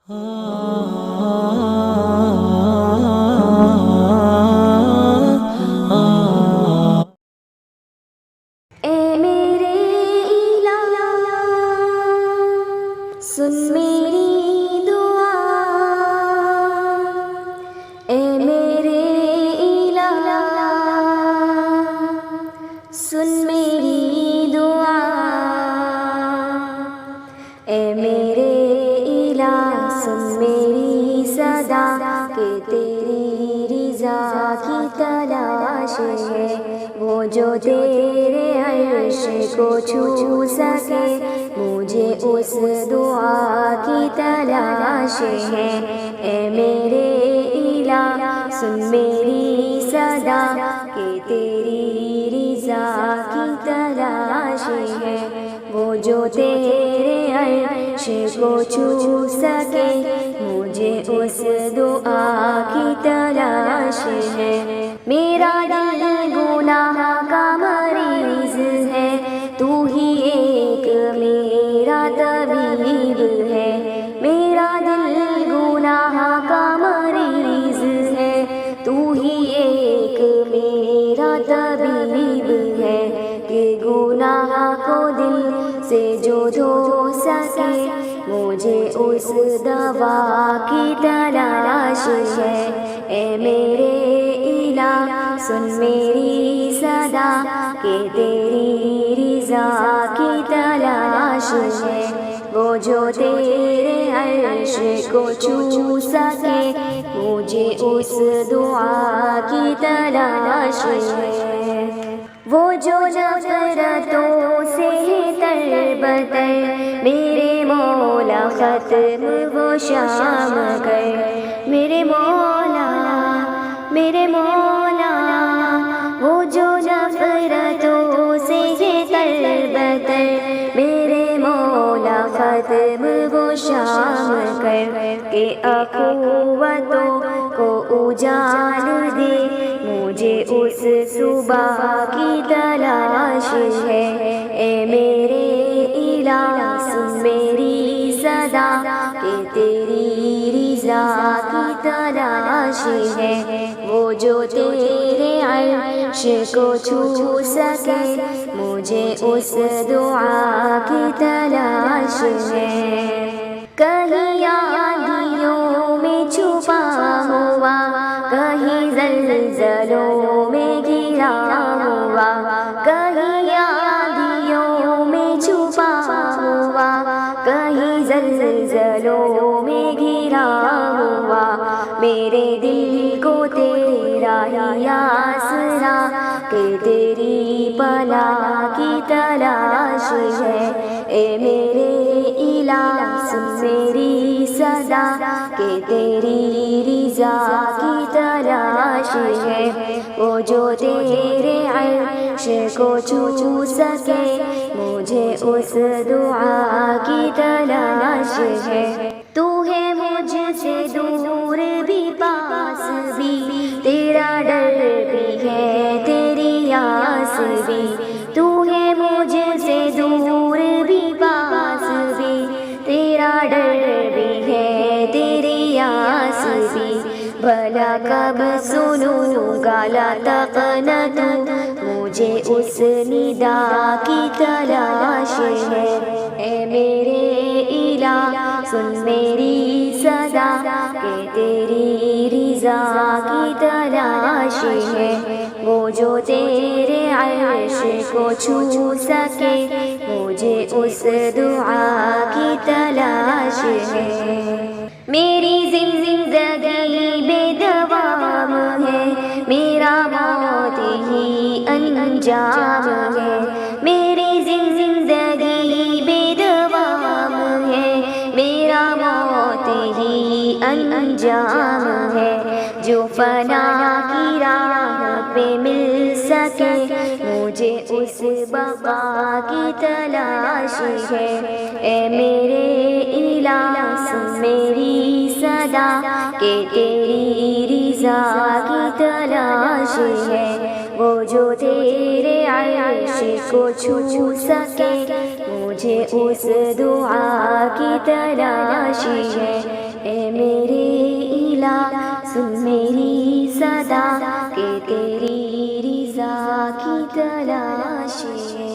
اے میرے الہ سن میری دعا، اے میرے الہ سن میری دعا، اے میرے الہ سن میری صدا کہ تیری رضا کی تلاش ہے، وہ جو تیرے عرش کو چھو سکے، مجھے اس دعا کی تلاش ہے۔ اے میرے الہ سن میری صدا کہ تیری رضا کی تلاش ہے، وہ جو تیرے عرش کو چھو سکے، مجھے اس دعا کی تلاش ہے۔ میرا دل گناہ کا مریض ہے، تو ہی ایک میرا طبیب ہے۔ میرا دل گناہ کا مریض ہے، تو ہی ایک میرا طبیب ہے، کہ گناہ کو دل سے جو دھو سکے، مجھے اس دوا کی تلاش ہے۔ اے میرے الہ سن میری صدا کہ تیری رضا کی تلاش ہے، وہ جو تیرے عرش کو چھو سکے، مجھے اس دعا کی تلاش ہے۔ وہ جو نفرتوں سے تر بتر، میرے مولا ختم وہ شام کر، میرے مولا میرے مولا، وہ جو نفرتوں سے تر بتر، میرے مولا ختم وہ شام کر، کہ اخوتوں کو اجال دے، مجھے اس صبح کی تلاش ہے۔ اے میرے الہ سن میری صدا کہ تیری رضا کی تلاش ہے، وہ جو تیرے عرش کو چھو سکے، مجھے اس دعا کی تلاش ہے۔ کہیں آندھیوں میں چھپا ہوا، کہیں زلزلوں میں گرا ہوا، کہیں آندھیوں میں چھپا ہوا، کہیں زلزلوں میں گرا ہوا، میرے دل کو تیرا ہی آسرا کہ تیری پناہ کی تلاش ہے۔ اے میرے الہ سن میری صدا کہ تیری رضا کی تلاش ہے، وہ جو تیرے عرش کو چھو سکے، مجھے اس دعا کی تلاش ہے۔ تو ہے مجھ سے دور بھی پاس بھی، تیرا ڈر بھی ہے تیری آس بھی، تو ہے مجھ سے دور بھی پاس بھی، تیرا ڈر بھی ہے تیری آس بھی، بھلا کب سنوں گا لا تقنطوا، مجھے اس ندا کی تلاش ہے۔ اے میرے الہ سن میری صدا کہ تیری رضا کی تلاش ہے، وہ جو تیرے عرش کو چھو سکے، مجھے اس دعا کی تلاش ہے۔ میری زندگی بے دوام ہے، میرا موت ہی انجام ہے، میری زندگی بے دوام ہے، میرا موت ہی انجام ہے، جو فنا کی راہ پہ مل سکے، مجھے اس بقا کی تلاش ہے۔ اے میرے الہ سن میری صدا کہ تیری رضا کی تلاش ہے، وہ جو تیرے عرش کو چھو سکے، مجھے اس دعا کی تلاش ہے۔ صدا کہ تیری رضا کی تلاش ہے۔